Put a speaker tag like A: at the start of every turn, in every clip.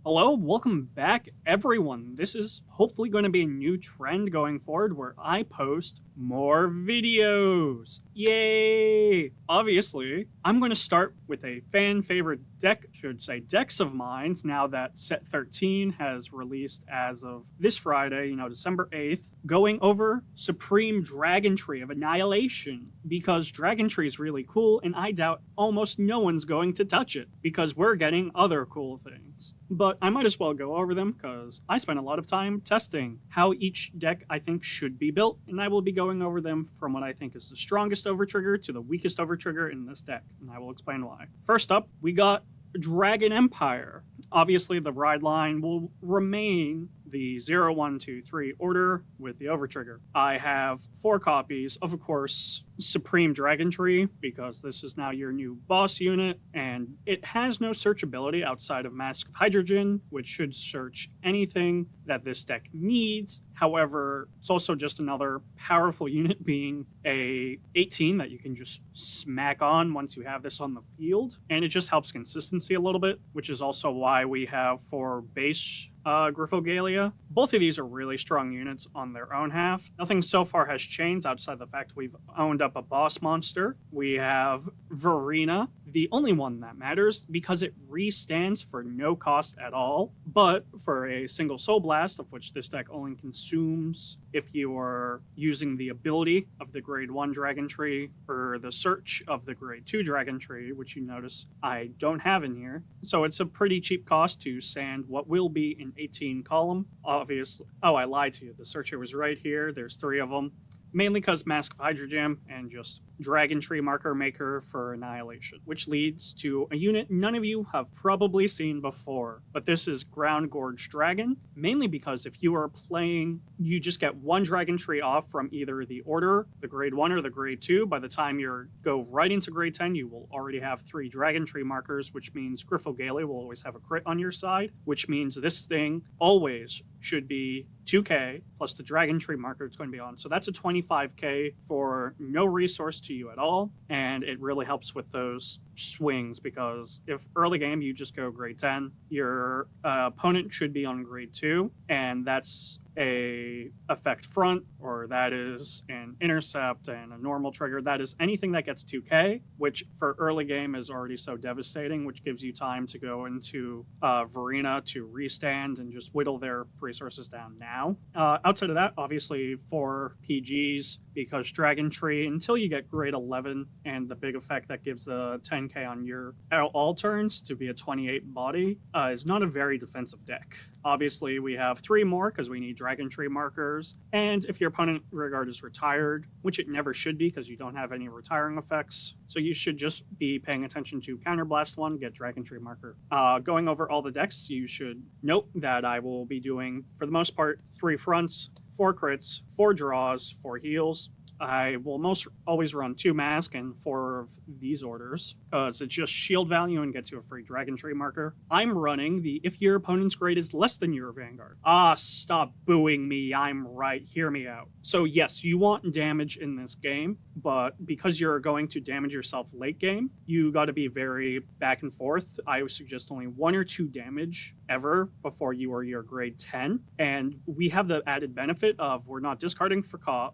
A: Hello, welcome back, everyone. This is hopefully going to be a new trend going forward where I post more videos. Yay! Obviously, I'm going to start with a fan favorite decks of mine now that set 13 has released as of this Friday, December 8th, going over Supreme Dragontree of Annihilation because Dragontree is really cool and I doubt almost no one's going to touch it because we're getting other cool things. But I might as well go over them because I spent a lot of time testing how each deck I think should be built, and I will be going over them from what I think is the strongest overtrigger to the weakest overtrigger in this deck, and I will explain why. First up, we got Dragon Empire. Obviously, the ride line will remain the 0, 1, 2, 3 order with the overtrigger. I have 4 copies of course, Supreme Dragontree, because this is now your new boss unit, and it has no searchability outside of Mask of Hydrogen, which should search anything that this deck needs. However, it's also just another powerful unit, being a 18 that you can just smack on once you have this on the field, and it just helps consistency a little bit, which is also why we have 4 base Grifogalia. Both of these are really strong units on their own half. Nothing so far has changed outside the fact we've owned up a boss monster. We have Verena, the only one that matters because it restands for no cost at all, but for a single Soul Blast, of which this deck only consumes if you are using the ability of the grade 1 Dragontree or the search of the grade 2 Dragontree, which you notice I don't have in here. So it's a pretty cheap cost to sand what will be an 18 column. Obviously, oh, I lied to you. The searcher was right here. There's 3 of them. Mainly because Mask of Hydrogen and just Dragontree Marker Maker for Annihilation, which leads to a unit none of you have probably seen before. But this is Ground Gorge Dragon, mainly because if you are playing, you just get 1 Dragontree off from either the Order, the Grade 1, or the Grade 2. By the time you go right into Grade 10, you will already have 3 Dragontree markers, which means Grifogalia will always have a crit on your side, which means this thing always should be 2k plus the Dragontree marker it's going to be on. So that's a 25k for no resource to you at all, and it really helps with those swings because if early game you just go grade 10, your opponent should be on grade 2, and that's a effect front, or that is an intercept and a normal trigger. That is anything that gets 2k, which for early game is already so devastating, which gives you time to go into Verena to restand and just whittle their resources down now. Outside of that, obviously for PGs, because Dragontree, until you get grade 11 and the big effect that gives the 10k on your all turns to be a 28 body, is not a very defensive deck. Obviously, we have 3 more because we need Dragontree markers, and if your opponent regard is retired, which it never should be because you don't have any retiring effects, so you should just be paying attention to Counterblast 1, get Dragontree marker. Going over all the decks, you should note that I will be doing, for the most part, 3 fronts, 4 crits, 4 draws, 4 heals. I will most always run 2 mask and 4 of these orders, because it's just shield value and gets you a free Dragontree marker. I'm running the if your opponent's grade is less than your Vanguard. Stop booing me, I'm right, hear me out. So yes, you want damage in this game, but because you're going to damage yourself late game, you gotta be very back and forth. I would suggest only 1 or 2 damage ever before you are your grade 10, and we have the added benefit of we're not discarding for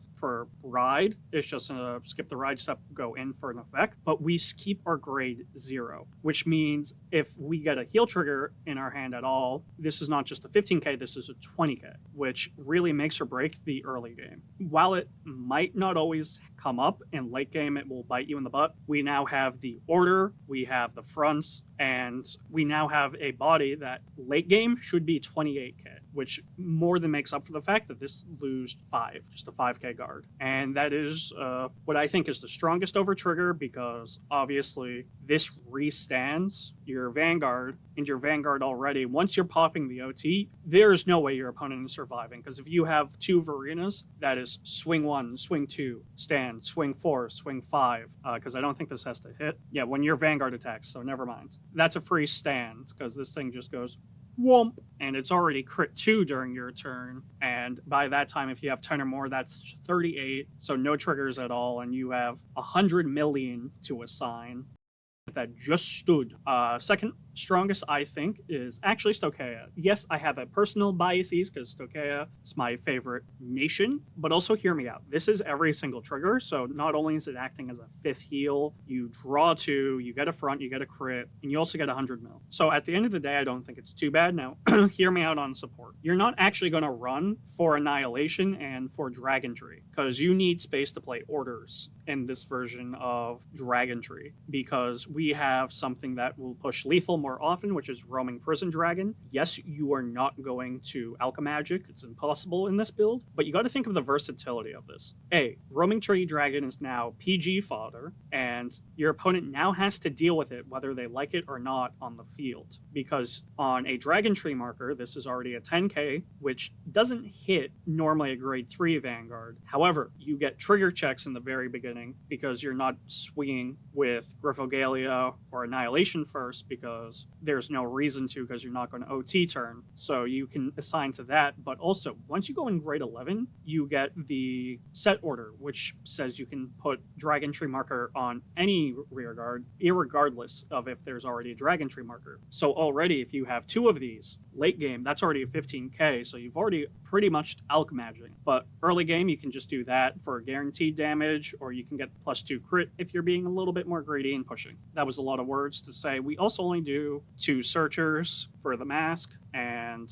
A: ride. It's just skip the ride step, go in for an effect, but we keep our grade 0, which means if we get a heal trigger in our hand at all, this is not just a 15k, this is a 20k, which really makes or break the early game. While it might not always come up in late game, it will bite you in the butt. We now have the order, we have the fronts, and we now have a body that late game should be 28k, which more than makes up for the fact that this lose 5, just a 5k guard. And that is what I think is the strongest overtrigger, because obviously this restands your Vanguard, and your Vanguard already, once you're popping the OT, there's no way your opponent is surviving, because if you have 2 Verenas, that is swing 1, swing 2, stand, swing 4, swing 5, because I don't think this has to hit. Yeah, when your Vanguard attacks, so never mind. That's a free stand, because this thing just goes whoomp, and it's already crit 2 during your turn, and by that time, if you have 10 or more, that's 38, so no triggers at all, and you have 100 million to assign. that just stood. Second strongest, I think, is actually Stoicheia. Yes, I have a personal biases because Stoicheia is my favorite nation, but also hear me out. This is every single trigger, so not only is it acting as a 5th heal, you draw 2, you get a front, you get a crit, and you also get 100 mil. So at the end of the day, I don't think it's too bad. Now, hear me out on support. You're not actually going to run for Annihilation and for Dragontree, because you need space to play orders in this version of Dragontree, because we have something that will push lethal more often, which is Roaming Prison Dragon. Yes, you are not going to Alchemagic. It's impossible in this build, but you got to think of the versatility of this. Roaming Tree Dragon is now PG fodder, and your opponent now has to deal with it whether they like it or not on the field, because on a Dragontree marker, this is already a 10k, which doesn't hit normally a grade 3 Vanguard. However, you get trigger checks in the very beginning because you're not swinging with Griffogalia or Annihilation first, because there's no reason to, because you're not going to OT turn. So you can assign to that, but also once you go in grade 11, you get the set order, which says you can put Dragontree marker on any rearguard, irregardless of if there's already a Dragontree marker. So already, if you have 2 of these, late game, that's already a 15k, so you've already pretty much alchemaging. But early game, you can just do that for guaranteed damage, or you can get +2 crit if you're being a little bit more greedy and pushing. That was a lot of words to say. We also only do 2 searchers for the mask and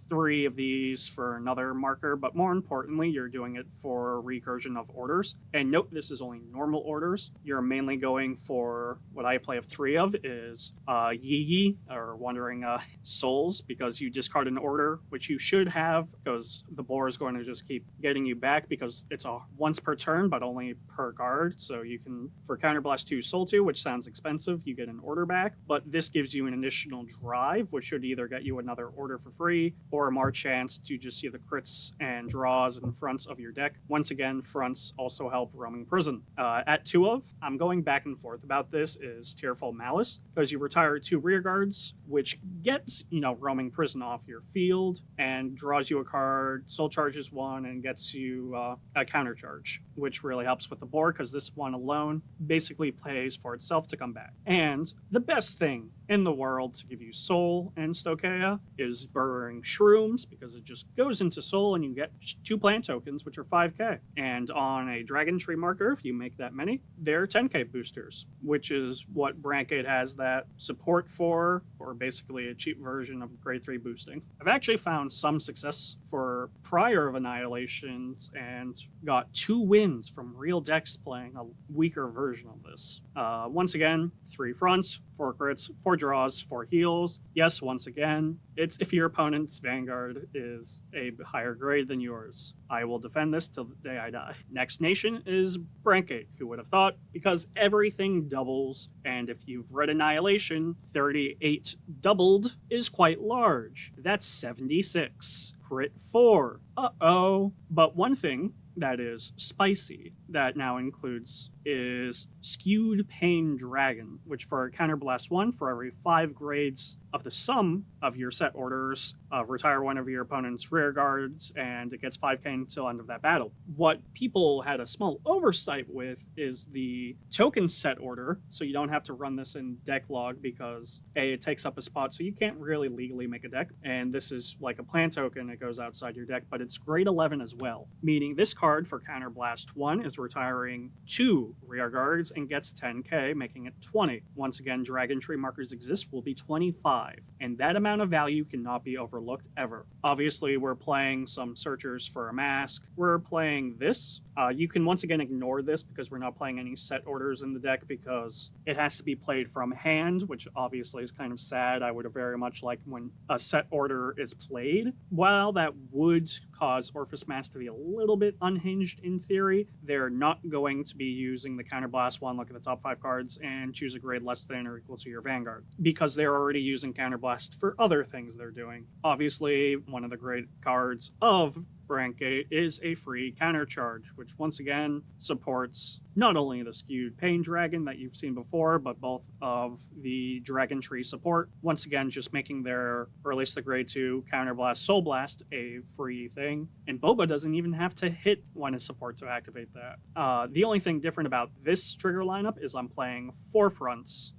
A: 3 of these for another marker, but more importantly, you're doing it for recursion of orders. And note, this is only normal orders. You're mainly going for what I play of 3 of is Yi, or Wandering Souls, because you discard an order, which you should have, because the boar is going to just keep getting you back, because it's a once per turn, but only per guard. So you can, for Counterblast 2 Soul 2, which sounds expensive, you get an order back, but this gives you an additional drive, which should either get you another order for free, or a more chance to just see the crits and draws and fronts of your deck. Once again, fronts also help Roaming Prison. At 2 of, I'm going back and forth about this, is Tearful Malice, because you retire 2 rear guards, which gets, Roaming Prison off your field and draws you a card, soul charges 1, and gets you a counter charge, which really helps with the board, because this one alone basically pays for itself to come back. And the best thing in the world to give you soul and Stoicheia is Burrowing Shrooms, because it just goes into soul and you get 2 plant tokens, which are 5k. And on a Dragontree marker, if you make that many, they're 10k boosters, which is what Brancade has that support for, or basically a cheap version of grade 3 boosting. I've actually found some success for prior of Annihilations and got 2 wins from real decks playing a weaker version of this. Once again, 3 fronts, 4 crits, 4 draws, 4 heals. Yes, once again, it's if your opponent's Vanguard is a higher grade than yours. I will defend this till the day I die. Next nation is Brancade. Who would have thought? Because everything doubles, and if you've read Annihilation, 38 doubled is quite large. That's 76. Crit 4. Uh-oh. But one thing that is spicy that now includes is Skewed Pain Dragon, which for Counterblast 1, for every 5 grades of the sum of your set orders, retire one of your opponent's rear guards, and it gets 5k until end of that battle. What people had a small oversight with is the token set order, so you don't have to run this in deck log, because it takes up a spot, so you can't really legally make a deck, and this is like a plant token, it goes outside your deck, but it's grade 11 as well, meaning this card for Counterblast 1 is retiring 2 rear guards and gets 10k, making it 20. Once again, Dragontree markers exist, will be 25, and that amount of value cannot be overlooked ever. Obviously, we're playing some searchers for a mask. We're playing this. You can once again ignore this because we're not playing any set orders in the deck, because it has to be played from hand, which obviously is kind of sad. I would have very much liked when a set order is played. While that would cause Orphis Mask to be a little bit unhinged in theory, they're not going to be using the Counterblast one, look at the top 5 cards, and choose a grade less than or equal to your Vanguard, because they're already using Counterblast for other things they're doing. Obviously, one of the great cards of Brancade is a free counter charge, which once again supports not only the Skewed Pain Dragon that you've seen before, but both of the Dragontree support. Once again, just making their, or at least the grade 2 Counterblast Soul Blast a free thing. And Boba doesn't even have to hit one of support to activate that. The only thing different about this trigger lineup is I'm playing 4 fronts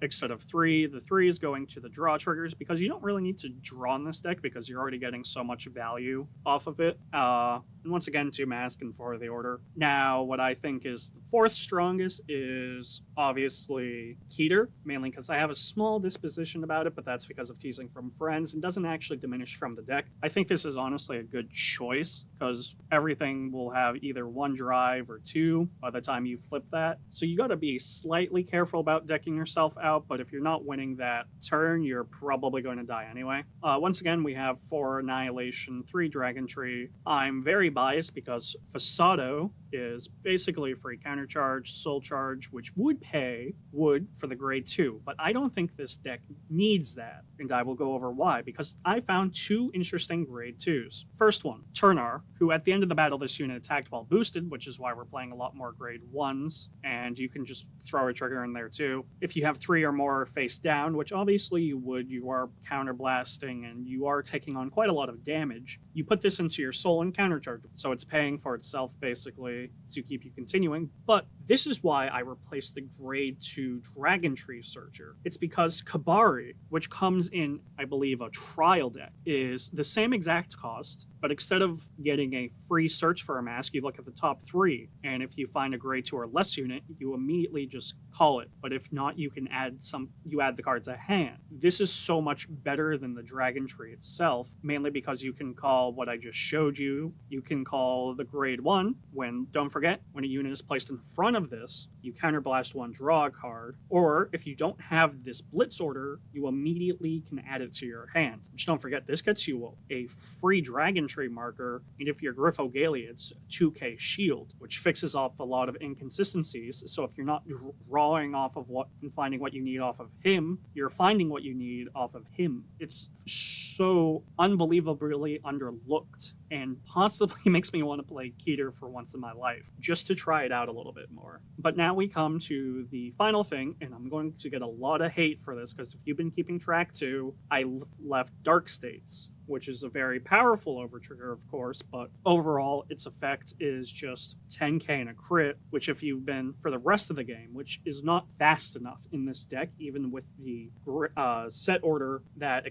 A: instead of 3. The 3 is going to the draw triggers because you don't really need to draw in this deck because you're already getting so much value off of it. And once again, 2 Mask and 4 of the Order. Now, what I think is the 4th strongest is obviously Keter, mainly because I have a small disposition about it, but that's because of teasing from friends and doesn't actually diminish from the deck. I think this is honestly a good choice because everything will have either 1 drive or 2 by the time you flip that. So you got to be slightly careful about decking yourself out, but if you're not winning that turn, you're probably going to die anyway. Once again, we have 4 Annihilation, 3 Dragontree. I'm very biased because Fasado is basically a free countercharge, soul charge, which would pay wood for the grade 2, but I don't think this deck needs that, and I will go over why, because I found 2 interesting grade 2s. First one, Turnar, who at the end of the battle this unit attacked while boosted, which is why we're playing a lot more grade 1s, and you can just throw a trigger in there too. If you have 3 or more face down, which obviously you would, you are counterblasting and you are taking on quite a lot of damage, you put this into your soul and countercharge, so it's paying for itself basically to keep you continuing. But this is why I replaced the grade 2 Dragontree Searcher. It's because Kabari, which comes in, I believe, a trial deck, is the same exact cost, but instead of getting a free search for a mask, you look at the top 3, and if you find a grade 2 or less unit, you immediately just call it. But if not, you can add the cards at hand. This is so much better than the Dragontree itself, mainly because you can call what I just showed you. You can call the grade 1 when, don't forget, when a unit is placed in front of this, you counterblast 1, draw a card, or if you don't have this blitz order, you immediately can add it to your hand. Which, don't forget, this gets you a free Dragontree marker, and if you're Gryphogalia, it's 2k shield, which fixes off a lot of inconsistencies. So if you're not drawing off of what and finding what you need off of him, you're finding what you need off of him. It's so unbelievably underlooked and possibly makes me want to play Keter for once in my life, just to try it out a little bit more. But now we come to the final thing, and I'm going to get a lot of hate for this, because if you've been keeping track too, I left Dark States, which is a very powerful overtrigger, of course, but overall its effect is just 10k and a crit, which if you've been for the rest of the game, which is not fast enough in this deck, even with the set order that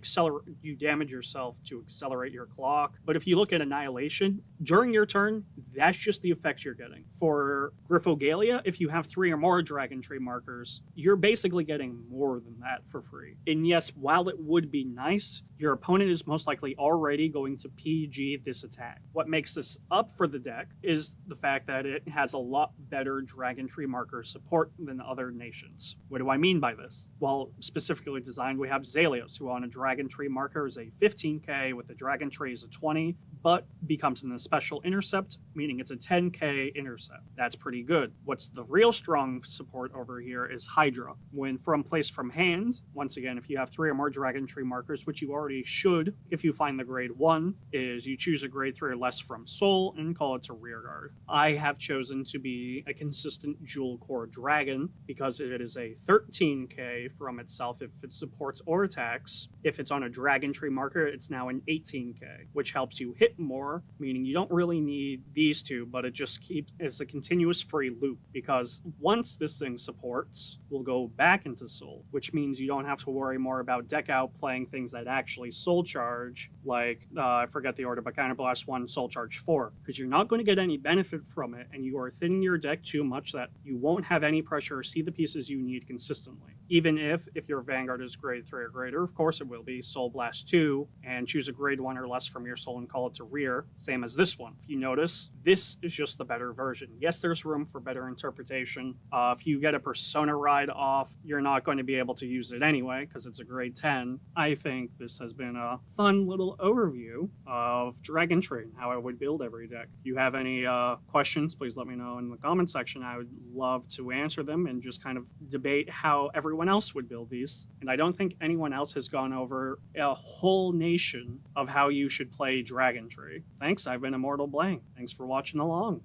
A: you damage yourself to accelerate your clock. But if you look at Annihilation, during your turn, that's just the effect you're getting. For Gryphogalia, if you have 3 or more Dragontree markers, you're basically getting more than that for free. And yes, while it would be nice, your opponent is most likely already going to PG this attack. What makes this up for the deck is the fact that it has a lot better Dragontree marker support than other nations. What do I mean by this? Well, specifically designed, we have Zalios, who on a Dragontree marker is a 15k, with the Dragontree is a 20, but becomes in a special intercept, meaning it's a 10k intercept. That's pretty good. What's the real strong support over here is Hydra. When placed from hand, once again, if you have 3 or more Dragontree markers, which you already should if you find the grade 1, is you choose a grade 3 or less from Soul and call it to rearguard. I have chosen to be a consistent Jewel Core Dragon because it is a 13k from itself if it supports or attacks. If it's on a Dragontree marker, it's now an 18k, which helps you hit more, meaning you don't really need these two, but it's a continuous free loop, because once this thing supports, we'll go back into Soul, which means you don't have to worry more about deck out playing things that actually Soul Charge, like, I forget the order, but Counterblast 1, Soul Charge 4, because you're not going to get any benefit from it, and you are thinning your deck too much that you won't have any pressure or see the pieces you need consistently. Even if your Vanguard is grade 3 or greater, of course it will be, Soul Blast 2, and choose a grade 1 or less from your Soul and call it to rear, same as this one. If you notice, this is just the better version. Yes, there's room for better interpretation. If you get a Persona ride off, you're not going to be able to use it anyway, because it's a grade 10. I think this has been a fun little overview of Dragontree and how I would build every deck. If you have any questions, please let me know in the comment section. I would love to answer them and just kind of debate how everyone else would build these. And I don't think anyone else has gone over a whole nation of how you should play Dragontree. Thanks, I've been Immortal Blank. Thanks for watching along.